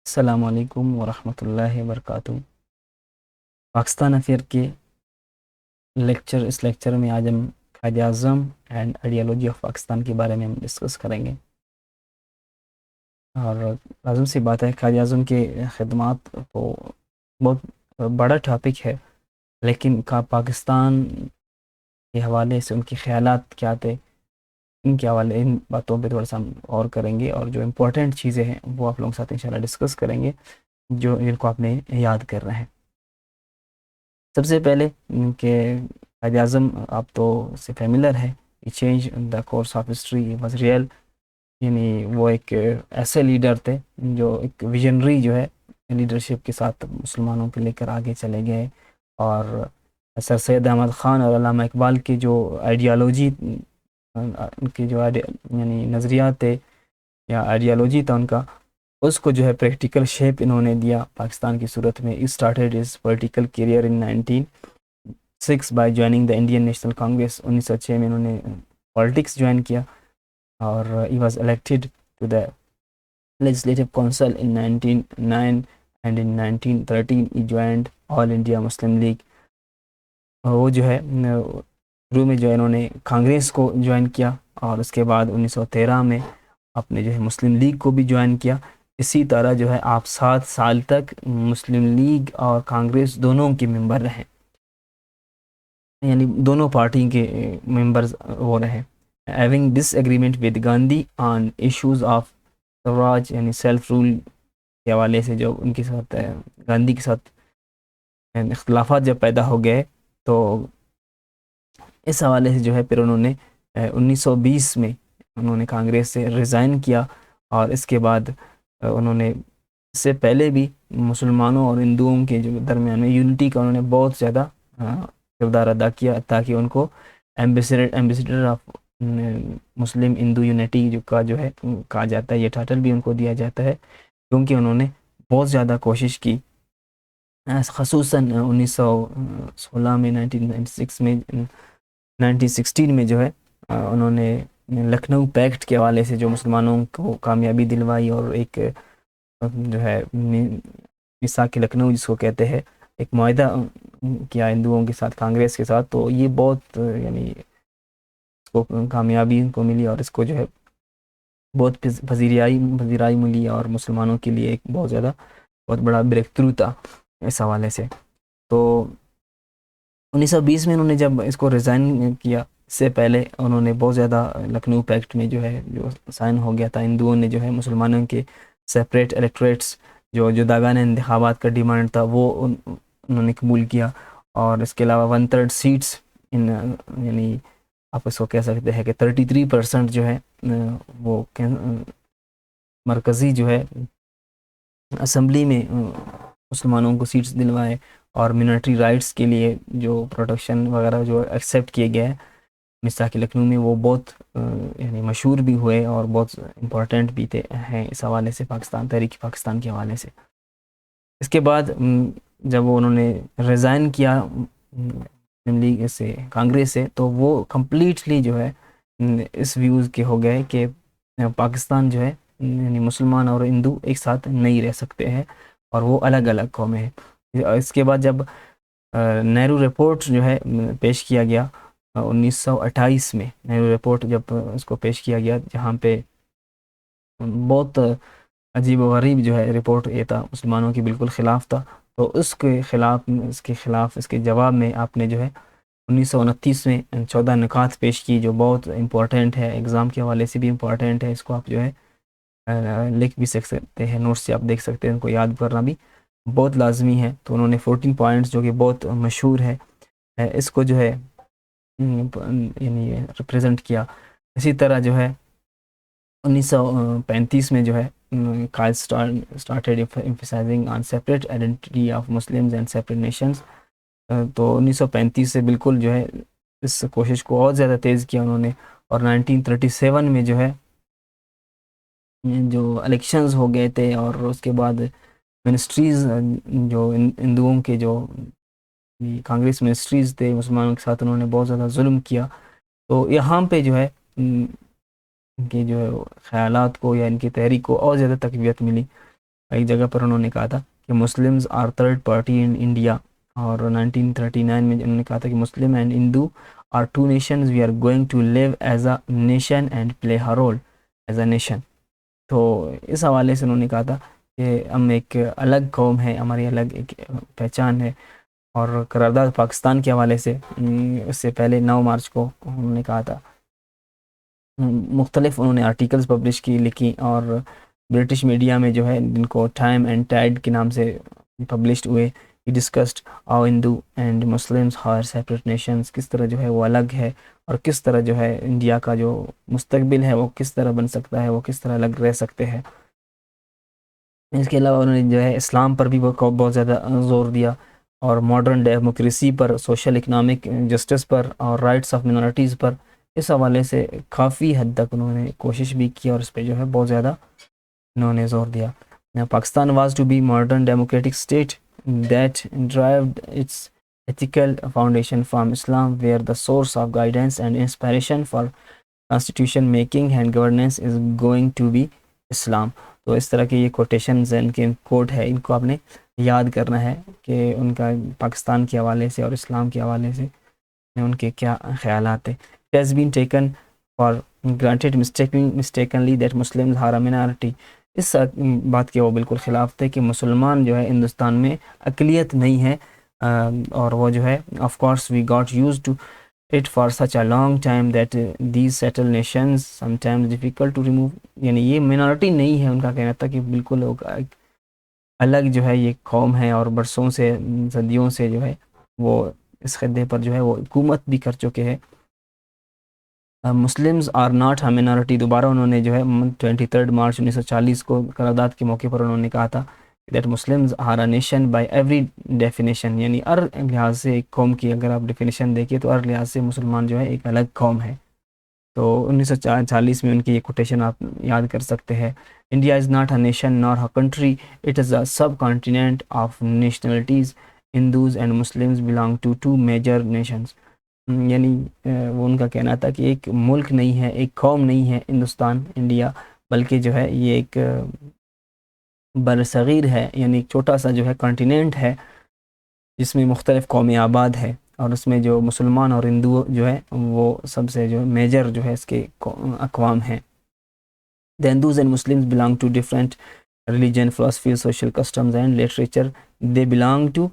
السلام علیکم ورحمۃ اللہ وبرکاتہ۔ پاکستان افیئر کے اس لیکچر میں آج ہم Quaid Azam and ideology of Pakistan کے بارے میں ہم ڈسکس کریں گے۔ اور لازم سی بات ہے، قائد اعظم کے خدمات تو بہت بڑا ٹاپک ہے، لیکن پاکستان کے حوالے سے ان کے خیالات کیا تھے، ان باتوں پہ تھوڑا سا ہم اور کریں گے، اور جو امپورٹنٹ چیزیں ہیں وہ آپ لوگوں کے ساتھ انشاءاللہ ڈسکس کریں گے جن کو آپ نے یاد کرنا ہے۔ سب سے پہلے کہ قائد اعظم آپ تو سے فیملر ہے، change the course of history was real, یعنی وہ ایک ایسے لیڈر تھے جو ایک ویژنری جو ہے لیڈرشپ کے ساتھ مسلمانوں کے لے کر آگے چلے گئے، اور سر سید احمد خان اور علامہ اقبال کی جو آئیڈیالوجی، ان کی جو یعنی نظریات تھے یا آئیڈیالوجی تھا ان کا، اس کو جو ہے پریکٹیکل شیپ انہوں نے دیا پاکستان کی صورت میں۔ Started his political career in 1906 by joining the Indian National Congress. 1906 میں انہوں نے پالیٹکس جوائن کیا، اور he was elected to the legislative council in 1909 and in 1913 he joined All India Muslim League. وہ جو ہے شروع میں جو ہے انہوں نے کانگریس کو جوائن کیا، اور اس کے بعد 1913 میں آپ نے جو ہے مسلم لیگ کو بھی جوائن کیا۔ اسی طرح جو ہے آپ 7 سال تک مسلم لیگ اور کانگریس دونوں کے ممبر رہے، یعنی دونوں پارٹی کے ممبرز وہ رہے۔ Having disagreement with Gandhi on issues of swaraj یعنی سیلف رول کے حوالے سے، جو ان کے ساتھ گاندھی کے ساتھ اختلافات جب پیدا ہو گئے، تو اس حوالے سے جو ہے پھر انہوں نے 1920 میں انہوں نے کانگریس سے ریزائن کیا، اور اس کے بعد انہوں نے اس سے پہلے بھی مسلمانوں اور ہندوؤں کے جو درمیان میں یونٹی کا انہوں نے بہت زیادہ کردار ادا کیا، تاکہ ان کو ambassador of Muslim Hindu unity جو ہے کہا جاتا ہے، یہ ٹائٹل بھی ان کو دیا جاتا ہے، کیونکہ انہوں نے بہت زیادہ کوشش کی، خصوصاً 1916 میں 1916 میں جو ہے انہوں نے لکھنؤ پیکٹ کے حوالے سے جو مسلمانوں کو کامیابی دلوائی، اور ایک جو ہے میثاق لکھنؤ جس کو کہتے ہیں، ایک معاہدہ کیا ہندوؤں کے ساتھ کانگریس کے ساتھ، تو یہ بہت یعنی اس کو کامیابی ان کو ملی، اور اس کو جو ہے بہت پذیرائی ملی، اور مسلمانوں کے لیے ایک بہت بڑا بریک تھرو تھا اس حوالے سے۔ تو 1920 میں انہوں نے جب اس کو ریزائن کیا، اس سے پہلے انہوں نے بہت زیادہ لکھنؤ پیکٹ میں جو ہے جو سائن ہو گیا تھا، ہندوؤں نے جو ہے مسلمانوں کے سیپریٹ الیکٹوریٹس، جو جداگانہ انتخابات کا ڈیمانڈ تھا، وہ انہوں نے قبول کیا، اور اس کے علاوہ 1/3 سیٹس یعنی آپ اس کو کہہ سکتے ہیں کہ 33% جو ہے وہ مرکزی جو ہے اسمبلی میں مسلمانوں کو سیٹس دلوائے، اور منٹری رائٹس کے لیے جو پروٹیکشن وغیرہ جو ایکسیپٹ کیے گئے ہیں میثاق لکھنؤ میں، وہ بہت یعنی مشہور بھی ہوئے اور بہت امپورٹنٹ بھی ہیں اس حوالے سے، تحریک پاکستان کے حوالے سے۔ اس کے بعد جب انہوں نے ریزائن کیا مسلم لیگ سے، کانگریس سے، تو وہ کمپلیٹلی جو ہے اس ویوز کے ہو گئے کہ پاکستان جو ہے یعنی مسلمان اور ہندو ایک ساتھ نہیں رہ سکتے ہیں، اور وہ الگ الگ قومیں ہیں۔ اس کے بعد جب نہرو رپورٹ جو ہے پیش کیا گیا 1928 میں، نہرو رپورٹ جب اس کو پیش کیا گیا، جہاں پہ بہت عجیب و غریب جو ہے رپورٹ یہ تھا، مسلمانوں کے بالکل خلاف تھا، تو اس کے جواب میں آپ نے جو ہے 1929 میں 14 نکات پیش کی، جو بہت امپورٹنٹ ہے، ایگزام کے حوالے سے بھی امپورٹنٹ ہے، اس کو آپ جو ہے لکھ بھی سکتے ہیں، نوٹس سے آپ دیکھ سکتے ہیں، ان کو یاد کرنا بھی بہت لازمی ہے۔ تو انہوں نے 14 پوائنٹس جو کہ بہت مشہور ہے، اس کو جو ہے یعنی ریپرزینٹ کیا۔ اسی طرح جو ہے 1935 میں جو ہے قائد started emphasizing on separate identity of Muslims and separate nations۔ تو 1935 سے بالکل جو ہے اس کوشش کو اور زیادہ تیز کیا انہوں نے، اور 1937 میں جو ہے جو الیکشنز ہو گئے تھے، اور اس کے بعد منسٹریز جو ہندوؤں کے جو کانگریس منسٹریز تھے مسلمانوں کے ساتھ، انہوں نے بہت زیادہ ظلم کیا، تو یہاں پہ جو ہے ان کے جو ہے خیالات کو یا ان کی تحریک کو اور زیادہ تقویت ملی۔ ایک جگہ پر انہوں نے کہا تھا کہ Muslims are third party in India, اور 1939 میں انہوں نے کہا تھا کہ Muslim and Hindu are two nations, we are going to live as a nation and play her role as a nation. تو اس حوالے سے انہوں نے کہا تھا کہ ہم ایک الگ قوم ہے، ہماری الگ ایک پہچان ہے. اور قرارداد پاکستان کے حوالے سے اس سے پہلے 9 مارچ کو انہوں نے کہا تھا، مختلف انہوں نے آرٹیکلز پبلش کی، لکھی، اور برٹش میڈیا میں جو ہے جن کو ٹائم اینڈ ٹائڈ کے نام سے پبلشڈ ہوئے، discussed how Hindu and Muslims ہار سیپریٹ نیشنز، کس طرح جو ہے وہ الگ ہے، اور کس طرح جو ہے انڈیا کا جو مستقبل ہے وہ کس طرح بن سکتا ہے، وہ کس طرح الگ رہ سکتے ہیں. اس کے علاوہ انہوں نے جو ہے اسلام پر بھی بہت زیادہ زور دیا، اور ماڈرن ڈیموکریسی پر، سوشل اکنامک جسٹس پر، اور رائٹس آف منارٹیز پر. اس حوالے سے کافی حد تک انہوں نے کوشش بھی کی، اور اس پہ جو ہے بہت زیادہ انہوں نے زور دیا. Pakistan was to be modern democratic state that derived its ethical foundation from Islam, where the source of guidance and inspiration for constitution making and governance is going to be Islam. تو اس طرح کے یہ کوٹیشنز ہیں، ان کے کوٹ ہے، ان کو آپ نے یاد کرنا ہے کہ ان کا پاکستان کے حوالے سے اور اسلام کے حوالے سے ان کے کیا خیالات ہیں. It has been taken for granted mistakenly that Muslims are a minority. اس بات کے وہ بالکل خلاف تھے کہ مسلمان جو ہے ہندوستان میں اقلیت نہیں ہے، اور وہ جو ہے of course we got used to it for such a long time that these settle nations sometimes difficult to remove. یعنی یہ مینارٹی نہیں ہے، ان کا کہنا تھا کہ بالکل الگ جو ہے یہ قوم ہے، اور برسوں سے، صدیوں سے جو ہے وہ اس خطے پر جو ہے وہ حکومت بھی کر چکے ہیں. Muslims are not a minority. دوبارہ انہوں نے جو ہے 23 مارچ 1940 کو قرارداد کے موقع پر انہوں نے کہا تھا that Muslims are a nation by every definition. یعنی ہر لحاظ سے ایک قوم کی اگر آپ ڈیفینیشن دیکھیں تو ہر لحاظ سے مسلمان جو ہے ایک الگ قوم ہے. تو 1940 میں ان کی یہ کوٹیشن آپ یاد کر سکتے ہیں. India is not a nation nor a country, it is a subcontinent of nationalities. Hindus and Muslims belong to 2 major nations. یعنی وہ ان کا کہنا تھا کہ ایک ملک نہیں ہے، ایک قوم نہیں ہے ہندوستان، انڈیا، بلکہ جو ہے یہ ایک بر صغیر ہے، یعنی ایک چھوٹا سا جو ہے کانٹیننٹ ہے جس میں مختلف قومیں آباد ہے، اور اس میں جو مسلمان اور ہندو جو ہے وہ سب سے جو میجر جو ہے اس کے اقوام ہیں. The Hindus and Muslims belong to different religion, philosophy, social customs and literature. They belong to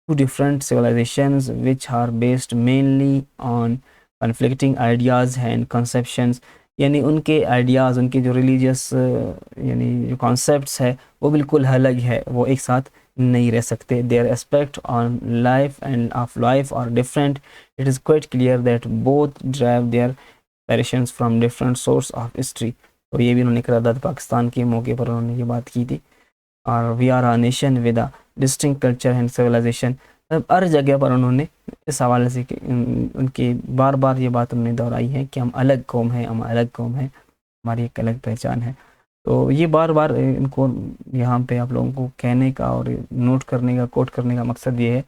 two different civilizations which are based mainly on conflicting ideas and conceptions. یعنی ان کے آئیڈیاز، ان کے جو ریلیجیس یعنی جو کانسیپٹس ہے وہ بالکل الگ ہے، وہ ایک ساتھ نہیں رہ سکتے. Their aspect on life and of life are different. It is quite clear that both derive their inspirations from different source of history. تو یہ بھی انہوں نے قرارداد پاکستان کے موقع پر انہوں نے یہ بات کی تھی. اور we are a nation with a distinct culture and civilisation. ہر جگہ پر انہوں نے اس حوالے سے ان کی بار بار یہ بات انہوں نے دہرائی ہے کہ ہم الگ قوم ہیں، ہم الگ قوم ہیں، ہماری ایک الگ پہچان ہے. تو یہ بار بار ان کو یہاں پہ آپ لوگوں کو کہنے کا اور نوٹ کرنے کا، کوٹ کرنے کا مقصد یہ ہے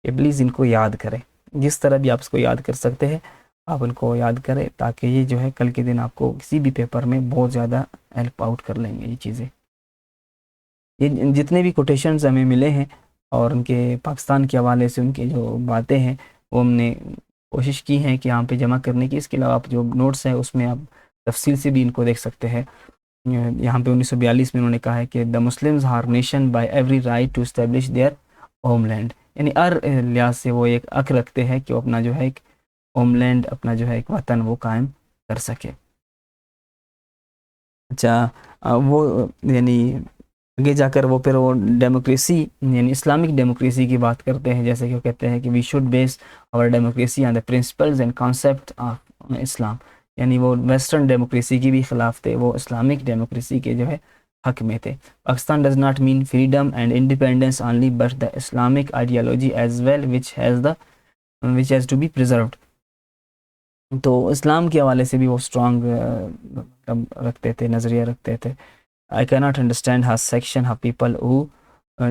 کہ پلیز ان کو یاد کریں. جس طرح بھی آپ اس کو یاد کر سکتے ہیں آپ ان کو یاد کریں، تاکہ یہ جو ہے کل کے دن آپ کو کسی بھی پیپر میں بہت زیادہ ہیلپ آؤٹ کر لیں گے یہ چیزیں. یہ جتنے بھی کوٹیشنز ہمیں ملے ہیں اور ان کے پاکستان کے حوالے سے ان کے جو باتیں ہیں وہ ہم نے کوشش کی ہیں کہ یہاں پہ جمع کرنے کی. اس کے علاوہ آپ جو نوٹس ہیں اس میں آپ تفصیل سے بھی ان کو دیکھ سکتے ہیں. یہاں پہ 1942 میں انہوں نے کہا ہے کہ the Muslims her nation by every right to establish their homeland. یعنی ہر لحاظ سے وہ ایک حق رکھتے ہیں کہ وہ اپنا جو ہے ایک ہوم لینڈ، اپنا جو ہے ایک وطن وہ قائم کر سکے. اچھا وہ یعنی آگے جا کر وہ پھر وہ ڈیموکریسی یعنی اسلامک ڈیموکریسی کی بات کرتے ہیں، جیسے کہ وہ کہتے ہیں کہ وی should base our democracy on the principles and concept of Islam. یعنی وہ ویسٹرن ڈیموکریسی کی بھی خلاف تھے، وہ اسلامک ڈیموکریسی کے جو ہے حق میں تھے. Pakistan does not mean freedom and independence only but the Islamic ideology as well which has to be preserved. تو اسلام کے حوالے سے بھی وہ اسٹرانگ رکھتے تھے، نظریہ رکھتے تھے. I cannot understand how section of people who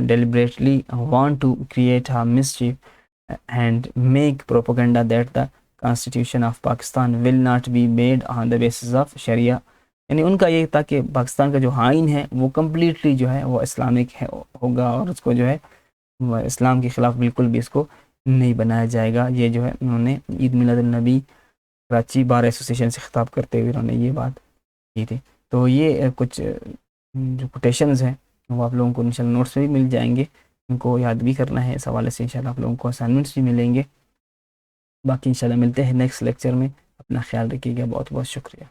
deliberately want to create a mischief and make propaganda that the Constitution of Pakistan will not be made on the basis of Sharia. یعنی ان کا یہ تھا کہ پاکستان کا جو آئین ہے وہ کمپلیٹلی جو ہے وہ اسلامک ہے ہوگا، اور اس کو جو ہے وہ اسلام کے خلاف بالکل بھی اس کو نہیں بنایا جائے گا. یہ جو ہے انہوں نے عید میلاد النبی کراچی بار ایسوسیشن سے خطاب کرتے ہوئے انہوں نے یہ بات کی تھی. تو یہ کچھ جو کوٹیشنز ہیں وہ آپ لوگوں کو انشاءاللہ نوٹس میں بھی مل جائیں گے، ان کو یاد بھی کرنا ہے. اس حوالے سے انشاءاللہ آپ لوگوں کو اسائنمنٹس بھی ملیں گے. باقی انشاءاللہ ملتے ہیں نیکسٹ لیکچر میں. اپنا خیال رکھیے گا. بہت بہت شکریہ.